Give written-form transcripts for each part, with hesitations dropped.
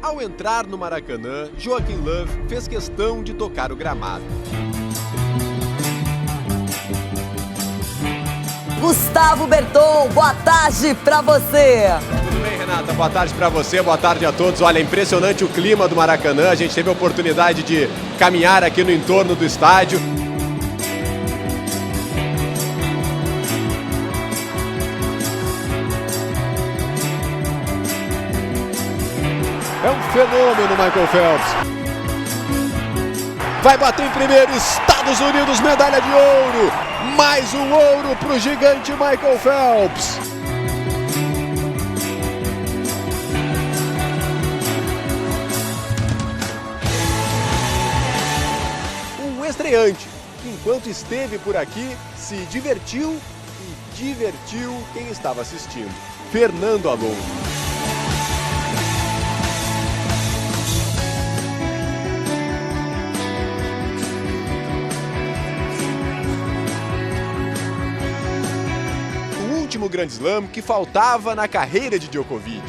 Ao entrar no Maracanã, Joaquim Löw fez questão de tocar o gramado. Gustavo Berton, boa tarde pra você. Tudo bem, Renata? Boa tarde pra você, boa tarde a todos. Olha, impressionante o clima do Maracanã. A gente teve a oportunidade de caminhar aqui no entorno do estádio. É um fenômeno, Michael Phelps. Vai bater em primeiro, Estados Unidos, medalha de ouro. Mais um ouro para o gigante Michael Phelps. Um estreante que, enquanto esteve por aqui, se divertiu e divertiu quem estava assistindo. Fernando Alonso. O Grand Slam que faltava na carreira de Djokovic.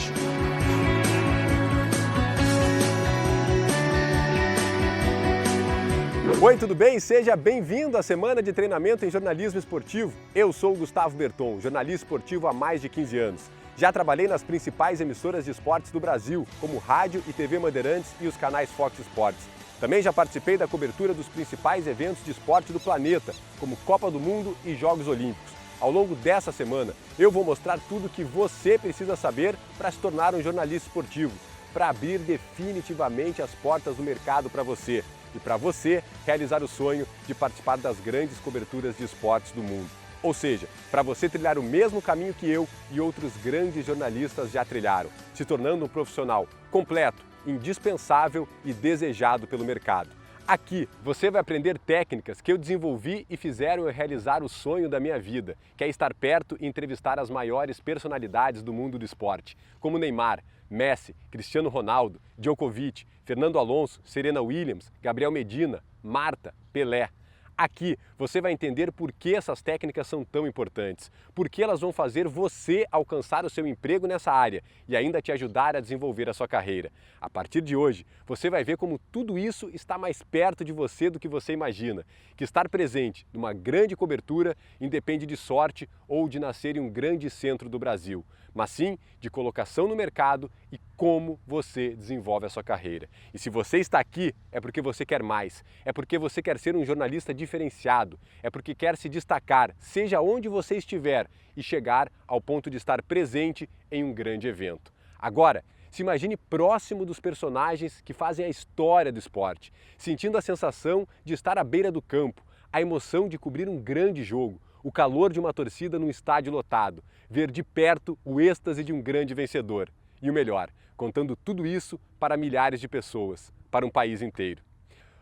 Oi, tudo bem? Seja bem-vindo à semana de treinamento em jornalismo esportivo. Eu sou o Gustavo Berton, jornalista esportivo há mais de 15 anos. Já trabalhei nas principais emissoras de esportes do Brasil, como Rádio e TV Bandeirantes e os canais Fox Sports. Também já participei da cobertura dos principais eventos de esporte do planeta, como Copa do Mundo e Jogos Olímpicos. Ao longo dessa semana, eu vou mostrar tudo o que você precisa saber para se tornar um jornalista esportivo, para abrir definitivamente as portas do mercado para você e para você realizar o sonho de participar das grandes coberturas de esportes do mundo. Ou seja, para você trilhar o mesmo caminho que eu e outros grandes jornalistas já trilharam, se tornando um profissional completo, indispensável e desejado pelo mercado. Aqui você vai aprender técnicas que eu desenvolvi e fizeram eu realizar o sonho da minha vida, que é estar perto e entrevistar as maiores personalidades do mundo do esporte, como Neymar, Messi, Cristiano Ronaldo, Djokovic, Fernando Alonso, Serena Williams, Gabriel Medina, Marta, Pelé. Aqui você vai entender por que essas técnicas são tão importantes, por que elas vão fazer você alcançar o seu emprego nessa área e ainda te ajudar a desenvolver a sua carreira. A partir de hoje, você vai ver como tudo isso está mais perto de você do que você imagina, que estar presente numa grande cobertura independe de sorte ou de nascer em um grande centro do Brasil, mas sim de colocação no mercado e como você desenvolve a sua carreira. E se você está aqui, é porque você quer mais, é porque você quer ser um jornalista diferenciado, é porque quer se destacar, seja onde você estiver, e chegar ao ponto de estar presente em um grande evento. Agora, se imagine próximo dos personagens que fazem a história do esporte, sentindo a sensação de estar à beira do campo, a emoção de cobrir um grande jogo, o calor de uma torcida num estádio lotado, ver de perto o êxtase de um grande vencedor. E o melhor, contando tudo isso para milhares de pessoas, para um país inteiro.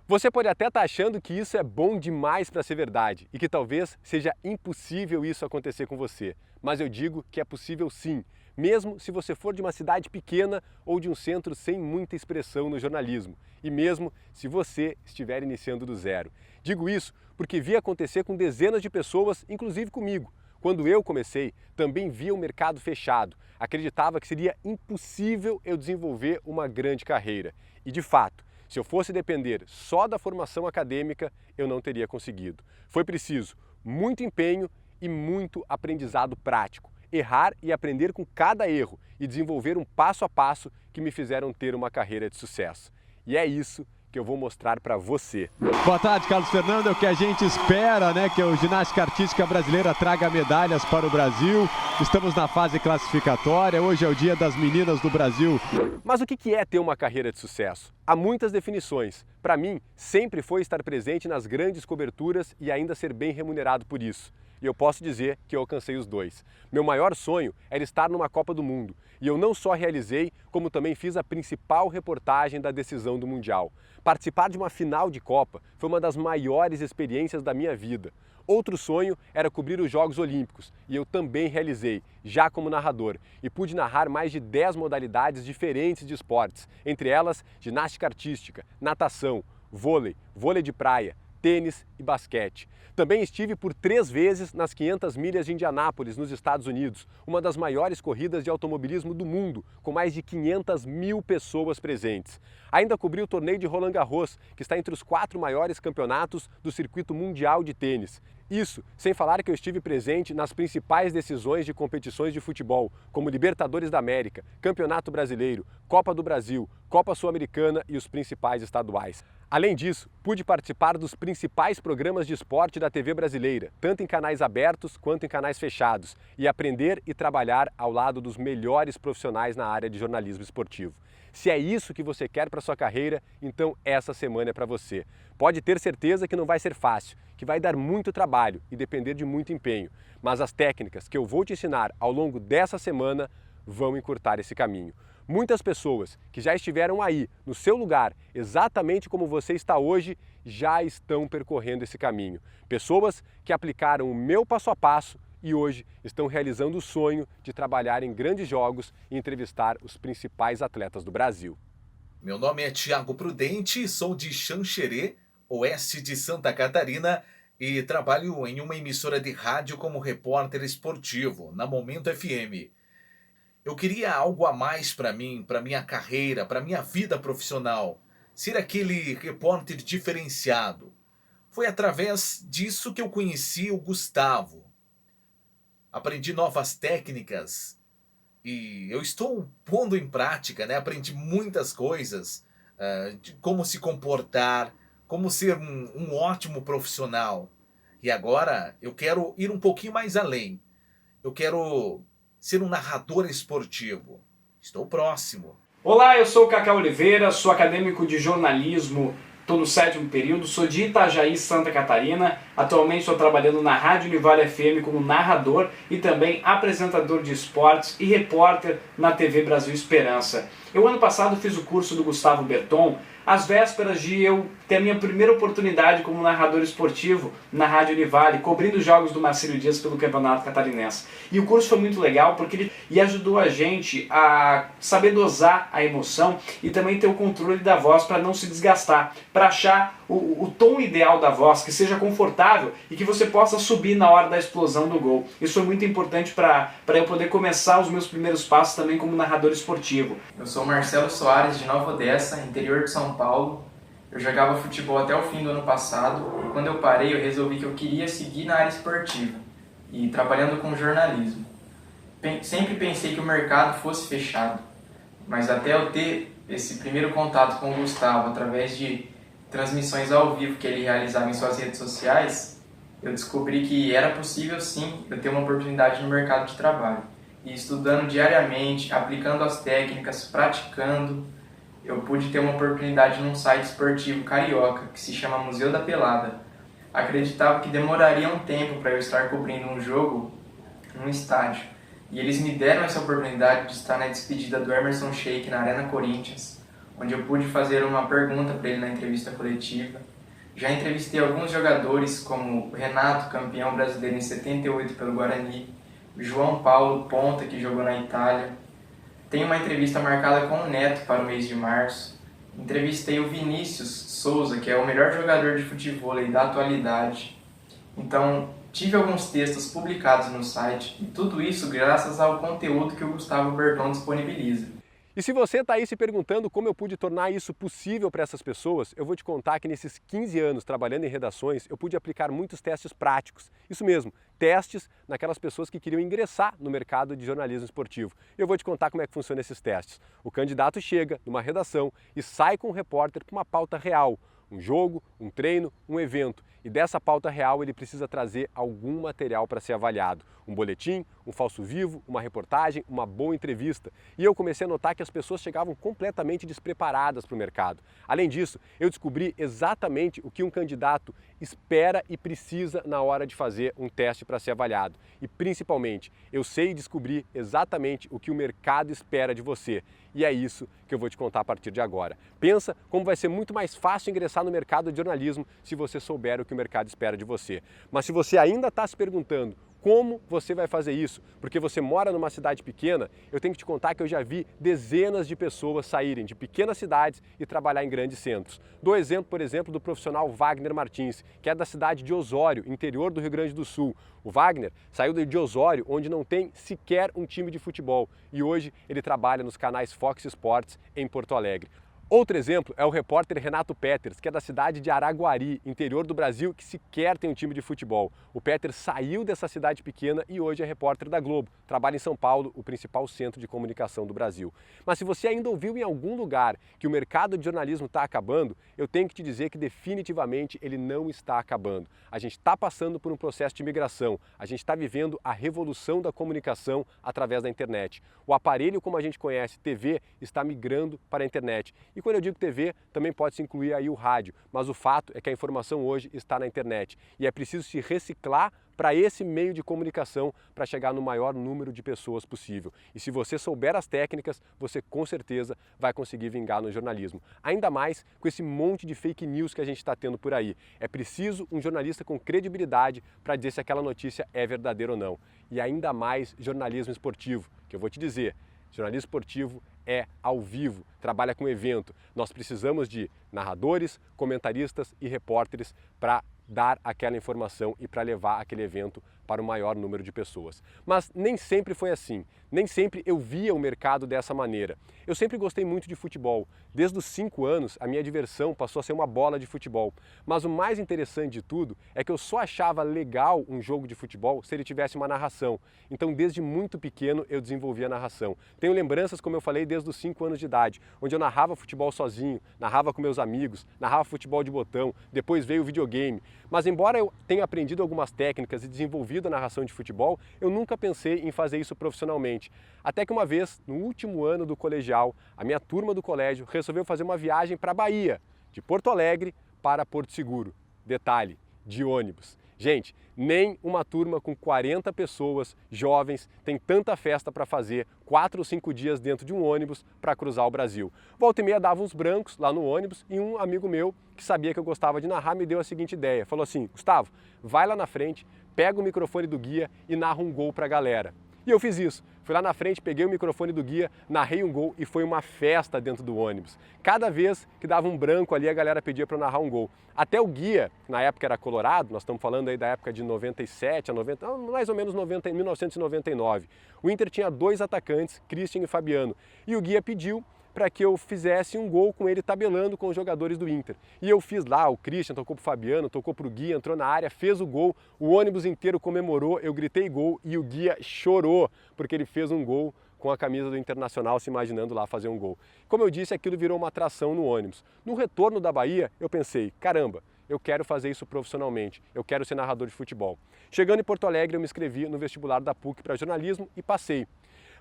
Você pode até estar achando que isso é bom demais para ser verdade e que talvez seja impossível isso acontecer com você, mas eu digo que é possível sim, mesmo se você for de uma cidade pequena ou de um centro sem muita expressão no jornalismo, e mesmo se você estiver iniciando do zero. Digo isso porque vi acontecer com dezenas de pessoas, inclusive comigo. Quando eu comecei, também via o mercado fechado, acreditava que seria impossível eu desenvolver uma grande carreira. E de fato, se eu fosse depender só da formação acadêmica, eu não teria conseguido. Foi preciso muito empenho e muito aprendizado prático. Errar e aprender com cada erro e desenvolver um passo a passo que me fizeram ter uma carreira de sucesso. E é isso que eu vou mostrar para você. Boa tarde, Carlos Fernando. É o que a gente espera, né? Que a ginástica artística brasileira traga medalhas para o Brasil. Estamos na fase classificatória. Hoje é o dia das meninas do Brasil. Mas o que é ter uma carreira de sucesso? Há muitas definições. Para mim, sempre foi estar presente nas grandes coberturas e ainda ser bem remunerado por isso. E eu posso dizer que eu alcancei os dois. Meu maior sonho era estar numa Copa do Mundo. E eu não só realizei, como também fiz a principal reportagem da decisão do Mundial. Participar de uma final de Copa foi uma das maiores experiências da minha vida. Outro sonho era cobrir os Jogos Olímpicos, e eu também realizei, já como narrador, e pude narrar mais de 10 modalidades diferentes de esportes, entre elas ginástica artística, natação, vôlei, vôlei de praia, tênis e basquete. Também estive por 3 vezes nas 500 milhas de Indianápolis, nos Estados Unidos, uma das maiores corridas de automobilismo do mundo, com mais de 500 mil pessoas presentes. Ainda cobri o torneio de Roland Garros, que está entre os 4 maiores campeonatos do circuito mundial de tênis. Isso sem falar que eu estive presente nas principais decisões de competições de futebol, como Libertadores da América, Campeonato Brasileiro, Copa do Brasil, Copa Sul-Americana e os principais estaduais. Além disso, pude participar dos principais programas de esporte da TV brasileira, tanto em canais abertos quanto em canais fechados, e aprender e trabalhar ao lado dos melhores profissionais na área de jornalismo esportivo. Se é isso que você quer para sua carreira, então essa semana é para você. Pode ter certeza que não vai ser fácil, que vai dar muito trabalho e depender de muito empenho, mas as técnicas que eu vou te ensinar ao longo dessa semana vão encurtar esse caminho. Muitas pessoas que já estiveram aí, no seu lugar, exatamente como você está hoje, já estão percorrendo esse caminho. Pessoas que aplicaram o meu passo a passo e hoje estão realizando o sonho de trabalhar em grandes jogos e entrevistar os principais atletas do Brasil. Meu nome é Thiago Prudente, sou de Xanxerê, oeste de Santa Catarina, e trabalho em uma emissora de rádio como repórter esportivo, na Momento FM. Eu queria algo a mais para mim, para minha carreira, para minha vida profissional, ser aquele repórter diferenciado. Foi através disso que eu conheci o Gustavo. Aprendi novas técnicas e eu estou pondo em prática, né? Aprendi muitas coisas, de como se comportar, como ser um ótimo profissional. E agora eu quero ir um pouquinho mais além. Eu quero ser um narrador esportivo. Estou próximo. Olá, eu sou o Cacá Oliveira, sou acadêmico de jornalismo, estou no 7º período, sou de Itajaí, Santa Catarina. Atualmente estou trabalhando na Rádio Univale FM como narrador e também apresentador de esportes e repórter na TV Brasil Esperança. Eu ano passado fiz o curso do Gustavo Berton, às vésperas de eu ter a minha primeira oportunidade como narrador esportivo na Rádio Univale, cobrindo os jogos do Marcílio Dias pelo Campeonato Catarinense. E o curso foi muito legal porque ele ajudou a gente a saber dosar a emoção e também ter o controle da voz para não se desgastar, para achar o tom ideal da voz, que seja confortável e que você possa subir na hora da explosão do gol. Isso foi muito importante para eu poder começar os meus primeiros passos também como narrador esportivo. Eu sou Marcelo Soares, de Nova Odessa, interior de São Paulo. Eu jogava futebol até o fim do ano passado e quando eu parei eu resolvi que eu queria seguir na área esportiva e trabalhando com jornalismo. Sempre pensei que o mercado fosse fechado, mas até eu ter esse primeiro contato com o Gustavo através de transmissões ao vivo que ele realizava em suas redes sociais, eu descobri que era possível sim eu ter uma oportunidade no mercado de trabalho. E estudando diariamente, aplicando as técnicas, praticando, eu pude ter uma oportunidade num site esportivo carioca que se chama Museu da Pelada. Acreditava que demoraria um tempo para eu estar cobrindo um jogo num estádio. E eles me deram essa oportunidade de estar na despedida do Emerson Sheik na Arena Corinthians, onde eu pude fazer uma pergunta para ele na entrevista coletiva. Já entrevistei alguns jogadores como o Renato, campeão brasileiro em 78 pelo Guarani, o João Paulo, ponta, que jogou na Itália. Tenho uma entrevista marcada com o Neto para o mês de março. Entrevistei o Vinícius Souza, que é o melhor jogador de futebol da atualidade. Então, tive alguns textos publicados no site, e tudo isso graças ao conteúdo que o Gustavo Berton disponibiliza. E se você está aí se perguntando como eu pude tornar isso possível para essas pessoas, eu vou te contar que nesses 15 anos trabalhando em redações, eu pude aplicar muitos testes práticos. Isso mesmo, testes naquelas pessoas que queriam ingressar no mercado de jornalismo esportivo. Eu vou te contar como é que funcionam esses testes. O candidato chega numa redação e sai com um repórter com uma pauta real. Um jogo, um treino, um evento. E dessa pauta real ele precisa trazer algum material para ser avaliado. Um boletim, um falso vivo, uma reportagem, uma boa entrevista. E eu comecei a notar que as pessoas chegavam completamente despreparadas para o mercado. Além disso, eu descobri exatamente o que um candidato espera e precisa na hora de fazer um teste para ser avaliado. E principalmente, eu sei descobrir exatamente o que o mercado espera de você. E é isso que eu vou te contar a partir de agora. Pensa como vai ser muito mais fácil ingressar no mercado de jornalismo se você souber o que o mercado espera de você. Mas se você ainda está se perguntando como você vai fazer isso? Porque você mora numa cidade pequena, eu tenho que te contar que eu já vi dezenas de pessoas saírem de pequenas cidades e trabalhar em grandes centros. Dou exemplo, por exemplo, do profissional Wagner Martins, que é da cidade de Osório, interior do Rio Grande do Sul. O Wagner saiu de Osório, onde não tem sequer um time de futebol, e hoje ele trabalha nos canais Fox Sports em Porto Alegre. Outro exemplo é o repórter Renato Peters, que é da cidade de Araguari, interior do Brasil, que sequer tem um time de futebol. O Peters saiu dessa cidade pequena e hoje é repórter da Globo. Trabalha em São Paulo, o principal centro de comunicação do Brasil. Mas se você ainda ouviu em algum lugar que o mercado de jornalismo está acabando, eu tenho que te dizer que definitivamente ele não está acabando. A gente está passando por um processo de migração. A gente está vivendo a revolução da comunicação através da internet. O aparelho como a gente conhece, TV, está migrando para a internet. E quando eu digo TV, também pode se incluir aí o rádio, mas o fato é que a informação hoje está na internet e é preciso se reciclar para esse meio de comunicação para chegar no maior número de pessoas possível. E se você souber as técnicas, você com certeza vai conseguir vingar no jornalismo. Ainda mais com esse monte de fake news que a gente está tendo por aí. É preciso um jornalista com credibilidade para dizer se aquela notícia é verdadeira ou não. E ainda mais jornalismo esportivo, que eu vou te dizer, jornalismo esportivo é ao vivo, trabalha com evento. Nós precisamos de narradores, comentaristas e repórteres para dar aquela informação e para levar aquele evento para o maior número de pessoas. Mas nem sempre foi assim, nem sempre eu via o mercado dessa maneira. Eu sempre gostei muito de futebol. Desde os 5 anos, a minha diversão passou a ser uma bola de futebol. Mas o mais interessante de tudo é que eu só achava legal um jogo de futebol se ele tivesse uma narração. Então, desde muito pequeno, eu desenvolvi a narração. Tenho lembranças, como eu falei, desde os 5 anos de idade, onde eu narrava futebol sozinho, narrava com meus amigos, narrava futebol de botão, depois veio o videogame. Mas embora eu tenha aprendido algumas técnicas e desenvolvido a narração de futebol, eu nunca pensei em fazer isso profissionalmente. Até que uma vez, no último ano do colegial, a minha turma do colégio resolveu fazer uma viagem para a Bahia, de Porto Alegre para Porto Seguro. Detalhe, de ônibus. Gente, nem uma turma com 40 pessoas, jovens, tem tanta festa para fazer 4 ou 5 dias dentro de um ônibus para cruzar o Brasil. Volta e meia dava uns brancos lá no ônibus e um amigo meu, que sabia que eu gostava de narrar, me deu a seguinte ideia. Falou assim, Gustavo, vai lá na frente, pega o microfone do guia e narra um gol para a galera. E eu fiz isso. Fui lá na frente, peguei o microfone do guia, narrei um gol e foi uma festa dentro do ônibus. Cada vez que dava um branco ali, a galera pedia para eu narrar um gol. Até o guia, na época era colorado, nós estamos falando aí da época de 97 a 90, mais ou menos 1999. O Inter tinha 2 atacantes, Christian e Fabiano. E o guia pediu para que eu fizesse um gol com ele tabelando com os jogadores do Inter. E eu fiz lá, o Christian tocou pro Fabiano, tocou pro Guia, entrou na área, fez o gol, o ônibus inteiro comemorou, eu gritei gol e o Guia chorou, porque ele fez um gol com a camisa do Internacional, se imaginando lá fazer um gol. Como eu disse, aquilo virou uma atração no ônibus. No retorno da Bahia, eu pensei, caramba, eu quero fazer isso profissionalmente, eu quero ser narrador de futebol. Chegando em Porto Alegre, eu me inscrevi no vestibular da PUC para jornalismo e passei.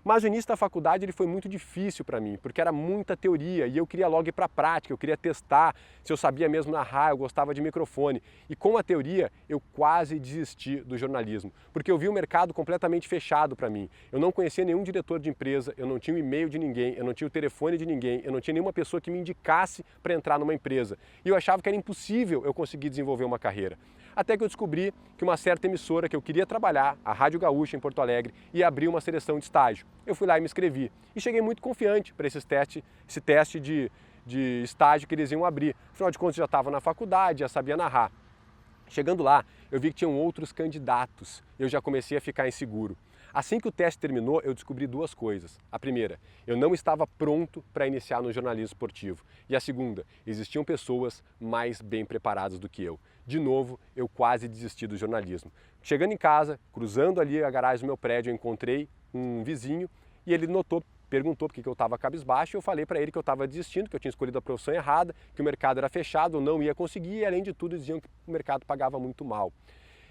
Mas o início da faculdade ele foi muito difícil para mim, porque era muita teoria e eu queria logo ir para a prática, eu queria testar se eu sabia mesmo narrar, eu gostava de microfone. E com a teoria eu quase desisti do jornalismo, porque eu vi o mercado completamente fechado para mim. Eu não conhecia nenhum diretor de empresa, eu não tinha o e-mail de ninguém, eu não tinha o telefone de ninguém, eu não tinha nenhuma pessoa que me indicasse para entrar numa empresa. E eu achava que era impossível eu conseguir desenvolver uma carreira. Até que eu descobri que uma certa emissora que eu queria trabalhar, a Rádio Gaúcha em Porto Alegre, ia abrir uma seleção de estágio. Eu fui lá e me inscrevi. E cheguei muito confiante para esse teste de estágio que eles iam abrir. Afinal de contas, eu já estava na faculdade, já sabia narrar. Chegando lá, eu vi que tinham outros candidatos. Eu já comecei a ficar inseguro. Assim que o teste terminou, eu descobri 2 coisas. A primeira, eu não estava pronto para iniciar no jornalismo esportivo. E a segunda, existiam pessoas mais bem preparadas do que eu. De novo, eu quase desisti do jornalismo. Chegando em casa, cruzando ali a garagem do meu prédio, eu encontrei um vizinho e ele perguntou por que eu estava cabisbaixo e eu falei para ele que eu estava desistindo, que eu tinha escolhido a profissão errada, que o mercado era fechado, eu não ia conseguir e além de tudo diziam que o mercado pagava muito mal.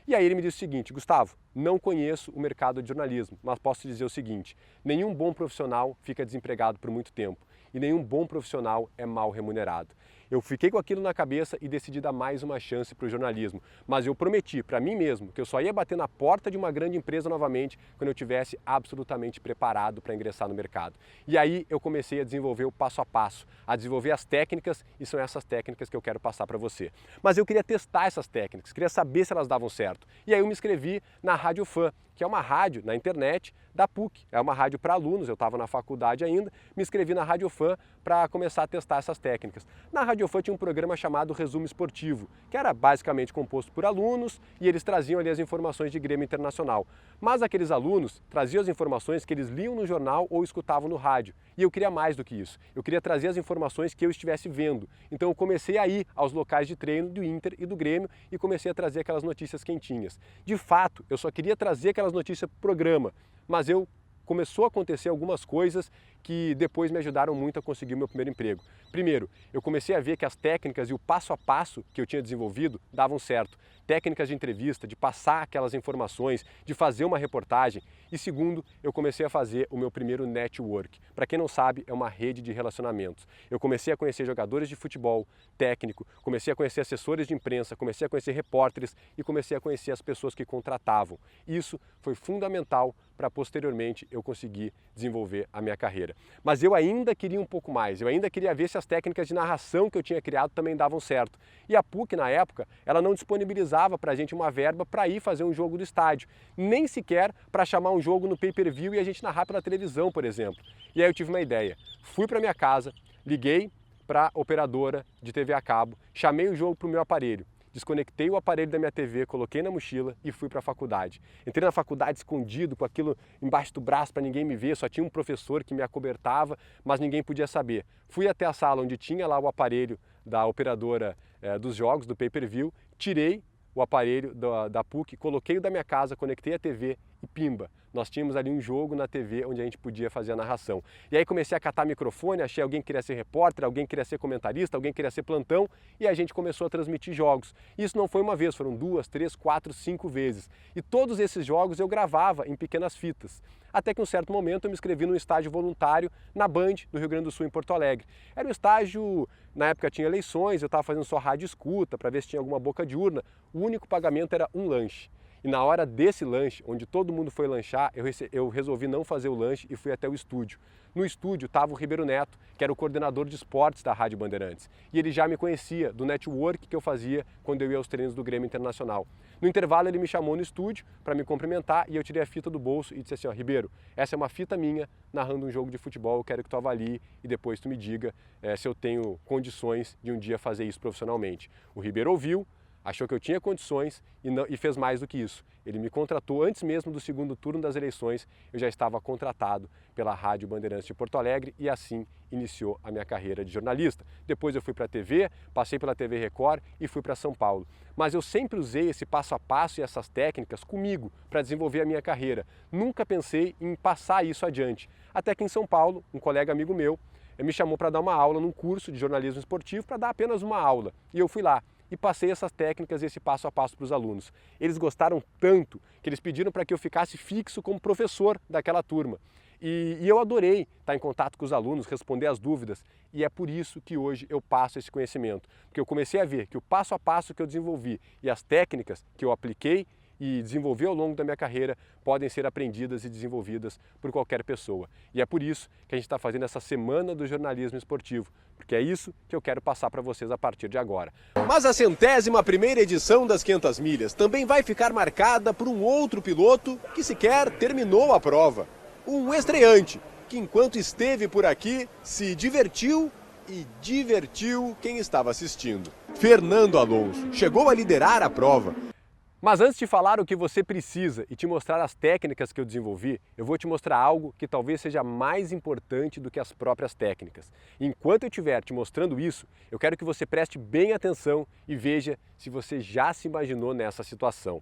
E aí ele me disse o seguinte, Gustavo, não conheço o mercado de jornalismo, mas posso te dizer o seguinte, nenhum bom profissional fica desempregado por muito tempo e nenhum bom profissional é mal remunerado. Eu fiquei com aquilo na cabeça e decidi dar mais uma chance para o jornalismo, mas eu prometi para mim mesmo que eu só ia bater na porta de uma grande empresa novamente quando eu estivesse absolutamente preparado para ingressar no mercado. E aí eu comecei a desenvolver o passo a passo, a desenvolver as técnicas e são essas técnicas que eu quero passar para você. Mas eu queria testar essas técnicas, queria saber se elas davam certo. E aí eu me inscrevi na Rádio Fã, que é uma rádio na internet da PUC. É uma rádio para alunos, eu estava na faculdade ainda, me inscrevi na Rádio Fã para começar a testar essas técnicas. Na Rádio Fã tinha um programa chamado Resumo Esportivo, que era basicamente composto por alunos e eles traziam ali as informações de Grêmio Internacional. Mas aqueles alunos traziam as informações que eles liam no jornal ou escutavam no rádio. E eu queria mais do que isso. Eu queria trazer as informações que eu estivesse vendo. Então eu comecei a ir aos locais de treino do Inter e do Grêmio e comecei a trazer aquelas notícias quentinhas. De fato, eu só queria trazer aquelas notícias para o programa, mas começou a acontecer algumas coisas que depois me ajudaram muito a conseguir o meu primeiro emprego. Primeiro, eu comecei a ver que as técnicas e o passo a passo que eu tinha desenvolvido davam certo. Técnicas de entrevista, de passar aquelas informações, de fazer uma reportagem. E segundo, eu comecei a fazer o meu primeiro network. Para quem não sabe, é uma rede de relacionamentos. Eu comecei a conhecer jogadores de futebol, técnico, comecei a conhecer assessores de imprensa, comecei a conhecer repórteres e comecei a conhecer as pessoas que contratavam. Isso foi fundamental para posteriormente eu conseguir desenvolver a minha carreira. Mas eu ainda queria um pouco mais, eu ainda queria ver se as técnicas de narração que eu tinha criado também davam certo. E a PUC, na época, ela não disponibilizava para a gente uma verba para ir fazer um jogo do estádio, nem sequer para chamar um jogo no pay-per-view e a gente narrar pela televisão, por exemplo. E aí eu tive uma ideia, fui para minha casa, liguei para a operadora de TV a cabo, chamei o jogo para o meu aparelho. Desconectei o aparelho da minha TV, coloquei na mochila e fui para a faculdade. Entrei na faculdade escondido, com aquilo embaixo do braço para ninguém me ver, só tinha um professor que me acobertava, mas ninguém podia saber. Fui até a sala onde tinha lá o aparelho da operadora dos jogos, do pay-per-view, tirei o aparelho da PUC, coloquei o da minha casa, conectei a TV e pimba. Nós tínhamos ali um jogo na TV onde a gente podia fazer a narração. E aí comecei a catar microfone, achei alguém que queria ser repórter, alguém que queria ser comentarista, alguém que queria ser plantão e a gente começou a transmitir jogos. Isso não foi uma vez, foram 2, 3, 4, 5 vezes. E todos esses jogos eu gravava em pequenas fitas. Até que em um certo momento eu me inscrevi num estágio voluntário na Band do Rio Grande do Sul, em Porto Alegre. Era um estágio, na época tinha eleições, eu estava fazendo só rádio escuta para ver se tinha alguma boca de urna. O único pagamento era um lanche. E na hora desse lanche, onde todo mundo foi lanchar, eu resolvi não fazer o lanche e fui até o estúdio. No estúdio estava o Ribeiro Neto, que era o coordenador de esportes da Rádio Bandeirantes. E ele já me conhecia do network que eu fazia quando eu ia aos treinos do Grêmio Internacional. No intervalo ele me chamou no estúdio para me cumprimentar e eu tirei a fita do bolso e disse assim, ó, Ribeiro, essa é uma fita minha narrando um jogo de futebol, eu quero que tu avalie e depois tu me diga se eu tenho condições de um dia fazer isso profissionalmente. O Ribeiro ouviu, achou que eu tinha condições e fez mais do que isso. Ele me contratou antes mesmo do segundo turno das eleições, eu já estava contratado pela Rádio Bandeirantes de Porto Alegre e assim iniciou a minha carreira de jornalista. Depois eu fui para a TV, passei pela TV Record e fui para São Paulo. Mas eu sempre usei esse passo a passo e essas técnicas comigo para desenvolver a minha carreira. Nunca pensei em passar isso adiante. Até que em São Paulo, um colega amigo meu me chamou para dar uma aula num curso de jornalismo esportivo, para dar apenas uma aula. E eu fui lá. E passei essas técnicas e esse passo a passo para os alunos. Eles gostaram tanto que eles pediram para que eu ficasse fixo como professor daquela turma. E eu adorei estar em contato com os alunos, responder as dúvidas. E é por isso que hoje eu passo esse conhecimento. Porque eu comecei a ver que o passo a passo que eu desenvolvi e as técnicas que eu apliquei e desenvolvi ao longo da minha carreira podem ser aprendidas e desenvolvidas por qualquer pessoa. E é por isso que a gente está fazendo essa Semana do Jornalismo Esportivo, porque é isso que eu quero passar para vocês a partir de agora. Mas a 100ª edição das 500 milhas também vai ficar marcada por um outro piloto que sequer terminou a prova. Um estreante, que enquanto esteve por aqui, se divertiu e divertiu quem estava assistindo. Fernando Alonso chegou a liderar a prova. Mas antes de falar o que você precisa e te mostrar as técnicas que eu desenvolvi, eu vou te mostrar algo que talvez seja mais importante do que as próprias técnicas. Enquanto eu estiver te mostrando isso, eu quero que você preste bem atenção e veja se você já se imaginou nessa situação.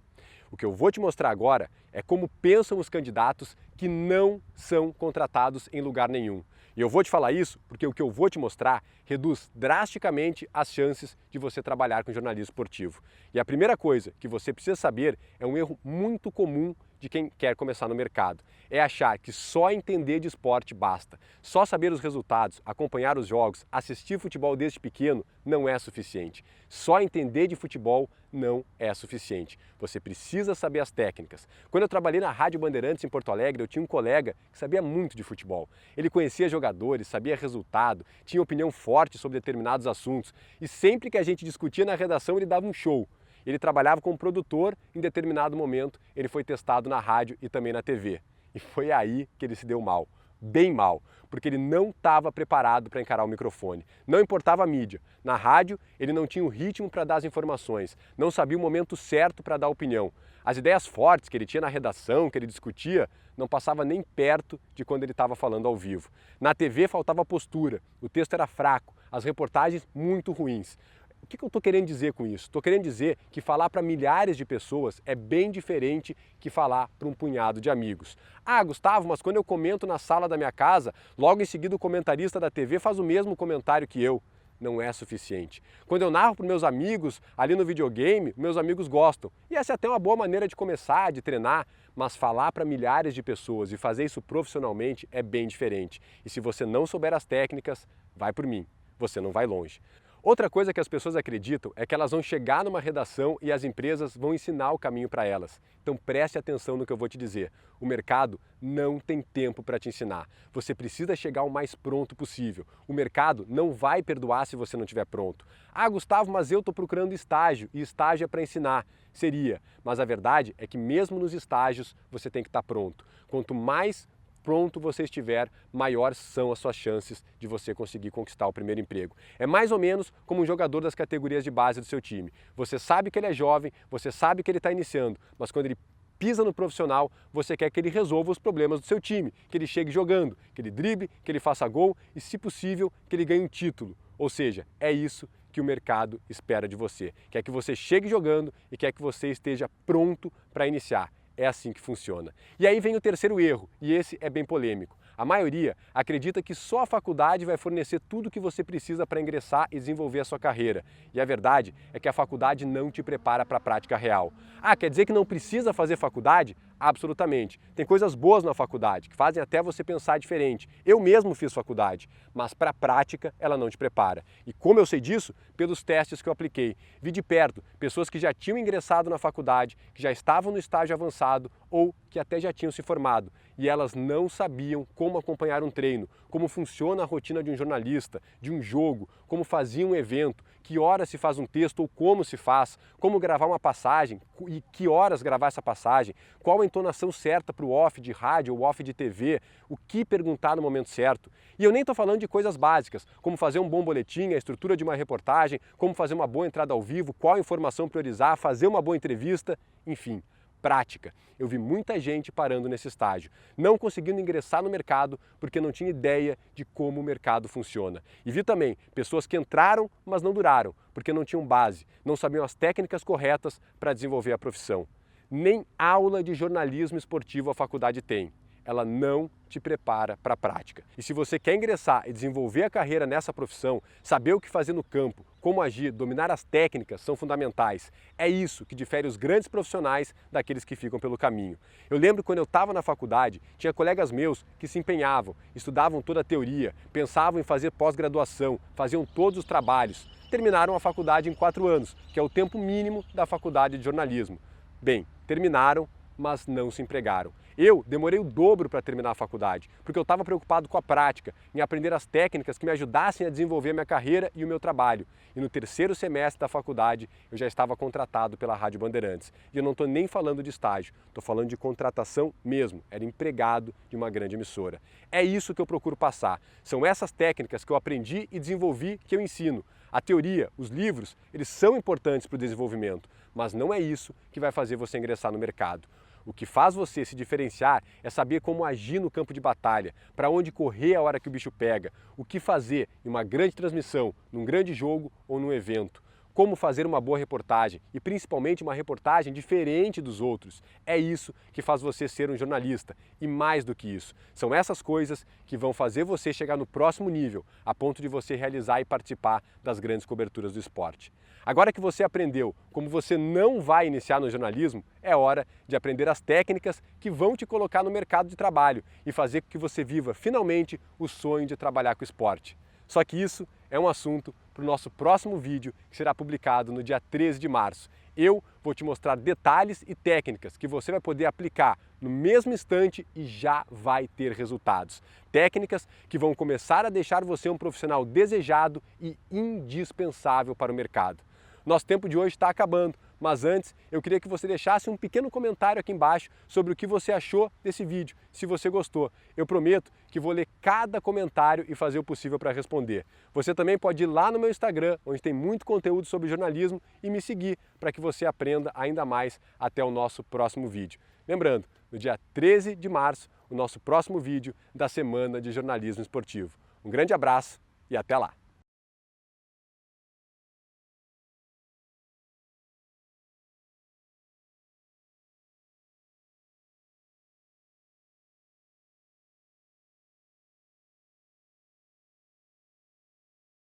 O que eu vou te mostrar agora é como pensam os candidatos que não são contratados em lugar nenhum. E eu vou te falar isso porque o que eu vou te mostrar reduz drasticamente as chances de você trabalhar com jornalismo esportivo. E a primeira coisa que você precisa saber é um erro muito comum de quem quer começar no mercado. É achar que só entender de esporte basta. Só saber os resultados, acompanhar os jogos, assistir futebol desde pequeno não é suficiente. Só entender de futebol não é suficiente. Você precisa saber as técnicas. Quando eu trabalhei na Rádio Bandeirantes em Porto Alegre, eu tinha um colega que sabia muito de futebol. Ele conhecia jogadores, sabia resultado, tinha opinião forte sobre determinados assuntos e sempre que a gente discutia na redação ele dava um show. Ele trabalhava como produtor, em determinado momento ele foi testado na rádio e também na TV. E foi aí que ele se deu mal, bem mal, porque ele não estava preparado para encarar o microfone. Não importava a mídia. Na rádio, ele não tinha o ritmo para dar as informações, não sabia o momento certo para dar a opinião. As ideias fortes que ele tinha na redação, que ele discutia, não passava nem perto de quando ele estava falando ao vivo. Na TV faltava postura, o texto era fraco, as reportagens muito ruins. O que eu estou querendo dizer com isso? Estou querendo dizer que falar para milhares de pessoas é bem diferente que falar para um punhado de amigos. Ah, Gustavo, mas quando eu comento na sala da minha casa, logo em seguida o comentarista da TV faz o mesmo comentário que eu. Não é suficiente. Quando eu narro para meus amigos ali no videogame, meus amigos gostam. E essa é até uma boa maneira de começar, de treinar, mas falar para milhares de pessoas e fazer isso profissionalmente é bem diferente. E se você não souber as técnicas, vai por mim, você não vai longe. Outra coisa que as pessoas acreditam é que elas vão chegar numa redação e as empresas vão ensinar o caminho para elas. Então preste atenção no que eu vou te dizer. O mercado não tem tempo para te ensinar. Você precisa chegar o mais pronto possível. O mercado não vai perdoar se você não estiver pronto. Ah, Gustavo, mas eu estou procurando estágio e estágio é para ensinar. Seria, mas a verdade é que mesmo nos estágios você tem que estar pronto. Quanto mais pronto você estiver, maiores são as suas chances de você conseguir conquistar o primeiro emprego. É mais ou menos como um jogador das categorias de base do seu time. Você sabe que ele é jovem, você sabe que ele está iniciando, mas quando ele pisa no profissional, você quer que ele resolva os problemas do seu time, que ele chegue jogando, que ele drible, que ele faça gol e, se possível, que ele ganhe um título. Ou seja, é isso que o mercado espera de você. Quer que você chegue jogando e quer que você esteja pronto para iniciar. É assim que funciona. E aí vem o terceiro erro, e esse é bem polêmico. A maioria acredita que só a faculdade vai fornecer tudo o que você precisa para ingressar e desenvolver a sua carreira. E a verdade é que a faculdade não te prepara para a prática real. Ah, quer dizer que não precisa fazer faculdade? Absolutamente. Tem coisas boas na faculdade, que fazem até você pensar diferente. Eu mesmo fiz faculdade, mas para a prática ela não te prepara. E como eu sei disso? Pelos testes que eu apliquei. Vi de perto pessoas que já tinham ingressado na faculdade, que já estavam no estágio avançado ou que até já tinham se formado. E elas não sabiam como acompanhar um treino, como funciona a rotina de um jornalista, de um jogo, como fazia um evento, que horas se faz um texto ou como se faz, como gravar uma passagem e que horas gravar essa passagem, qual a entonação certa para o off de rádio ou off de TV, o que perguntar no momento certo. E eu nem estou falando de coisas básicas, como fazer um bom boletim, a estrutura de uma reportagem, como fazer uma boa entrada ao vivo, qual informação priorizar, fazer uma boa entrevista, enfim. Prática. Eu vi muita gente parando nesse estágio, não conseguindo ingressar no mercado porque não tinha ideia de como o mercado funciona. E vi também pessoas que entraram, mas não duraram, porque não tinham base, não sabiam as técnicas corretas para desenvolver a profissão. Nem aula de jornalismo esportivo a faculdade tem. Ela não te prepara para a prática. E se você quer ingressar e desenvolver a carreira nessa profissão, saber o que fazer no campo, como agir, dominar as técnicas são fundamentais. É isso que difere os grandes profissionais daqueles que ficam pelo caminho. Eu lembro quando eu estava na faculdade, tinha colegas meus que se empenhavam, estudavam toda a teoria, pensavam em fazer pós-graduação, faziam todos os trabalhos. Terminaram a faculdade em 4 anos, que é o tempo mínimo da faculdade de jornalismo. Bem, terminaram, mas não se empregaram. Eu demorei o dobro para terminar a faculdade, porque eu estava preocupado com a prática, em aprender as técnicas que me ajudassem a desenvolver a minha carreira e o meu trabalho. E no 3º semestre da faculdade, eu já estava contratado pela Rádio Bandeirantes. E eu não estou nem falando de estágio, estou falando de contratação mesmo. Era empregado de uma grande emissora. É isso que eu procuro passar. São essas técnicas que eu aprendi e desenvolvi que eu ensino. A teoria, os livros, eles são importantes para o desenvolvimento, mas não é isso que vai fazer você ingressar no mercado. O que faz você se diferenciar é saber como agir no campo de batalha, para onde correr a hora que o bicho pega, o que fazer em uma grande transmissão, num grande jogo ou num evento, como fazer uma boa reportagem e principalmente uma reportagem diferente dos outros. É isso que faz você ser um jornalista e mais do que isso. São essas coisas que vão fazer você chegar no próximo nível, a ponto de você realizar e participar das grandes coberturas do esporte. Agora que você aprendeu como você não vai iniciar no jornalismo, é hora de aprender as técnicas que vão te colocar no mercado de trabalho e fazer com que você viva finalmente o sonho de trabalhar com o esporte. Só que isso é um assunto para o nosso próximo vídeo, que será publicado no dia 13 de março. Eu vou te mostrar detalhes e técnicas que você vai poder aplicar no mesmo instante e já vai ter resultados. Técnicas que vão começar a deixar você um profissional desejado e indispensável para o mercado. Nosso tempo de hoje está acabando, Mas antes, eu queria que você deixasse um pequeno comentário aqui embaixo sobre o que você achou desse vídeo, se você gostou. Eu prometo que vou ler cada comentário e fazer o possível para responder. Você também pode ir lá no meu Instagram, onde tem muito conteúdo sobre jornalismo, e me seguir para que você aprenda ainda mais até o nosso próximo vídeo. Lembrando, no dia 13 de março, o nosso próximo vídeo da Semana de Jornalismo Esportivo. Um grande abraço e até lá!